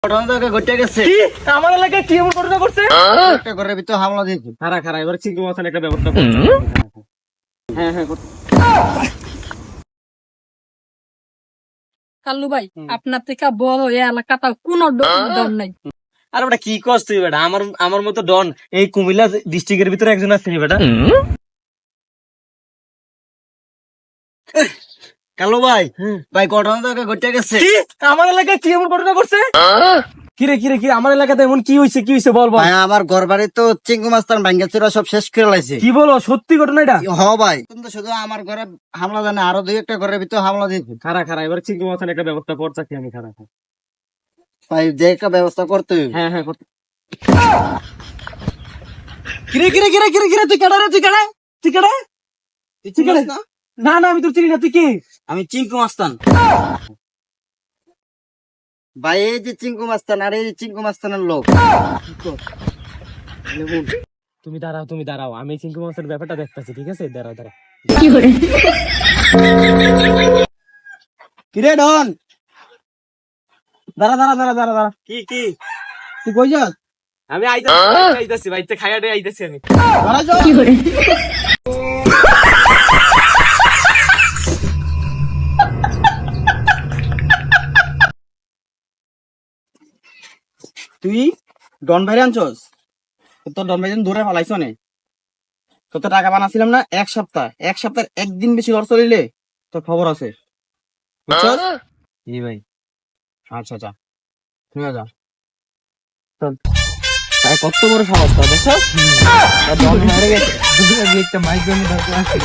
আমার এলাকায় কি এমন ঘটনা করছে? একটা ঘরের ভিতর হামলা দিয়েছে। খারা খারা এবার চিংড়ি মাছের একটা ব্যবস্থা করছে। হ্যাঁ হ্যাঁ করতে। কাল্লু ভাই আপনার থেকে বড় এই এলাকাটা কোন ডর নাই। আর বেটা কি করছ তুই বেটা? আমার আমার মতো ডন এই কুমিল্লা ডিস্ট্রিক্টের ভিতরে একজন আছে বেটা। কালু ভাই, ভাই ঘটনাটা ঘটে গেছে। কি আমার এলাকায় কি এমন ঘটনা করছে? কিরে কিরে কি আমার এলাকাতে এমন কি হয়েছে বল বল। ভাই আমার ঘর বাড়ি তো চিঙ্গু মাস্তান ভাঙ্গা চুরা সব শেষ করে লাইছে। কি বলো সত্যি ঘটনা এটা? হ ভাই, কিন্তু শুধু আমার ঘরে হামলা জানে, আরো দুই একটা ঘরের ভিতর হামলা দিয়েছে। খারা খারা এবার চিংড়ি মাছের একটা ব্যবস্থা করছি আমি। খারা খারা। ভাই যে একটা ব্যবস্থা করতে হবে। হ্যাঁ হ্যাঁ করতে। কিরে কিরে কিরে কিরে কিরে তুই কেডা রে? তুই কেডা? তুই কেডা? তুই চিনিস না? না না আমি তোর চিনি না, তুই কি? আমি চিঙ্কু মাস্তান। ভাই এই যে চিঙ্কু মাস্তান আর এই চিঙ্কু মাস্তানের লোক। তুমি দাঁড়াও আমি চিংড়ি মাছের ব্যাপারটা দেখতেছি, ঠিক আছে? দাঁড়াও দাঁড়াও। কিরে ডন, দাঁড়া দাঁড়া দাঁড়া দাঁড়া দাঁড়া। কি কি? তুই কই যাস? আমি আইতাছি বাইতে খাইয়াটে আইতাছি আমি। ধরা যাও। তুই ডন ভাইরে আনছস? তোর ডন ভাই দূরে ফেলাইছ নে। তোর তো টাকা বানাছিলাম না এক সপ্তাহ একদিন বেশি ঘর চলিলে তোর খবর আছে, বুঝছস? জি ভাই। আচ্ছা আচ্ছা, ঠিক আছে। তাই কত বড় সাহস তা দেখছস? ডন মেরে গেছে। দুদিন আগে একটা মাইক জমি দরকার আছে।